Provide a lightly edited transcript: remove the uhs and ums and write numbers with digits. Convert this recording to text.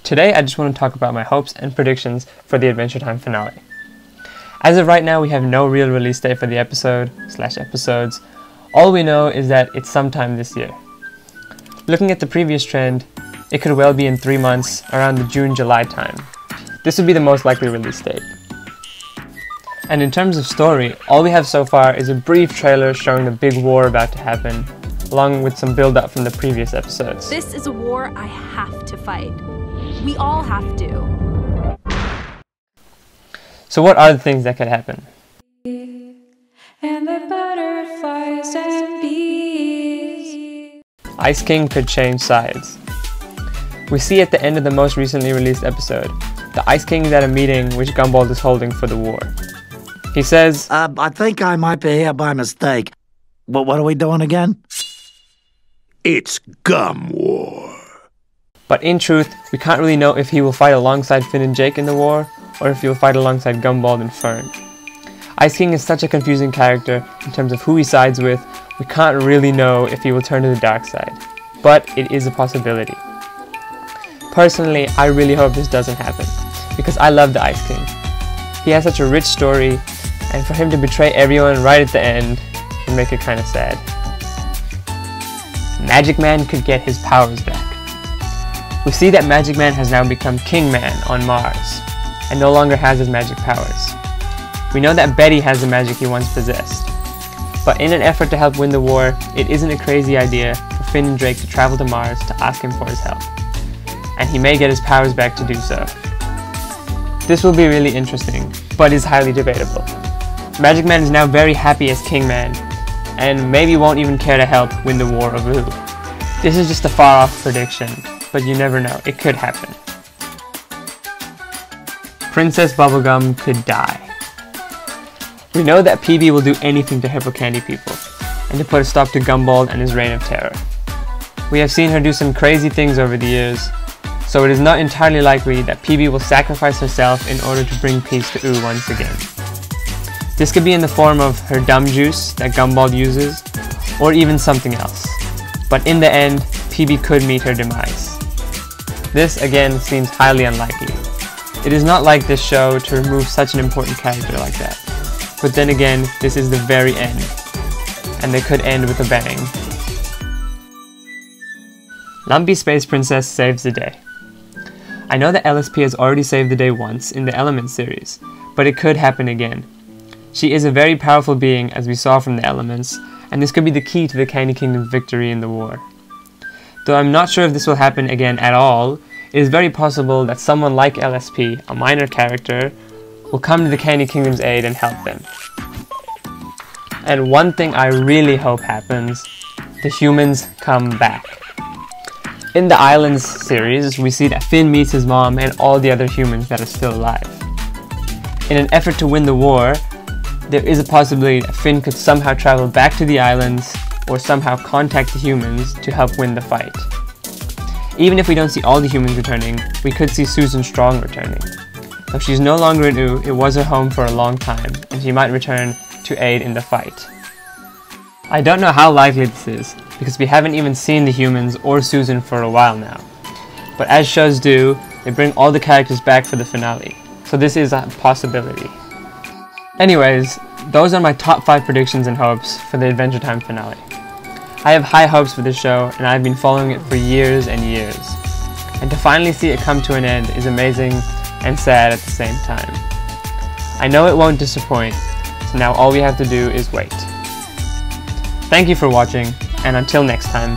Today I just want to talk about my hopes and predictions for the Adventure Time finale. As of right now, we have no real release date for the episodes. All we know is that it's sometime this year. Looking at the previous trend, it could well be in 3 months, around the June-July time. This would be the most likely release date. And in terms of story, all we have so far is a brief trailer showing the big war about to happen, along with some build-up from the previous episodes. This is a war I have to fight. We all have to. So what are the things that could happen? And the butterflies and bees. Ice King could change sides. We see at the end of the most recently released episode, the Ice King is at a meeting which Gumball is holding for the war. He says, I think I might be here by mistake. But what are we doing again? It's Gum War. But in truth, we can't really know if he will fight alongside Finn and Jake in the war, or if he will fight alongside Gumball and Fern. Ice King is such a confusing character in terms of who he sides with, we can't really know if he will turn to the dark side. But it is a possibility. Personally, I really hope this doesn't happen, because I love the Ice King. He has such a rich story, and for him to betray everyone right at the end would make it kind of sad. Magic Man could get his powers back. We see that Magic Man has now become King Man on Mars, and no longer has his magic powers. We know that Betty has the magic he once possessed, but in an effort to help win the war, it isn't a crazy idea for Finn and Drake to travel to Mars to ask him for his help, and he may get his powers back to do so. This will be really interesting, but is highly debatable. Magic Man is now very happy as King Man, and maybe won't even care to help win the War of Ooo. This is just a far-off prediction, but you never know, it could happen. Princess Bubblegum could die. We know that PB will do anything to help candy people, and to put a stop to Gumball and his reign of terror. We have seen her do some crazy things over the years, so it is not entirely likely that PB will sacrifice herself in order to bring peace to Ooo once again. This could be in the form of her dumb juice that Gumball uses, or even something else. But in the end, PB could meet her demise. This, again, seems highly unlikely. It is not like this show to remove such an important character like that. But then again, this is the very end, and they could end with a bang. Lumpy Space Princess saves the day. I know that LSP has already saved the day once in the Element series, but it could happen again. She is a very powerful being, as we saw from the Elements, and this could be the key to the Candy Kingdom's victory in the war. Though I'm not sure if this will happen again at all, it is very possible that someone like LSP, a minor character, will come to the Candy Kingdom's aid and help them. And one thing I really hope happens, the humans come back. In the Islands series, we see that Finn meets his mom and all the other humans that are still alive. In an effort to win the war, there is a possibility that Finn could somehow travel back to the islands or somehow contact the humans to help win the fight. Even if we don't see all the humans returning, we could see Susan Strong returning. Though she's no longer in Ooo, it was her home for a long time, and she might return to aid in the fight. I don't know how likely this is, because we haven't even seen the humans or Susan for a while now. But as shows do, they bring all the characters back for the finale, so this is a possibility. Anyways, those are my top 5 predictions and hopes for the Adventure Time finale. I have high hopes for this show, and I've been following it for years and years. And to finally see it come to an end is amazing and sad at the same time. I know it won't disappoint, so now all we have to do is wait. Thank you for watching, and until next time,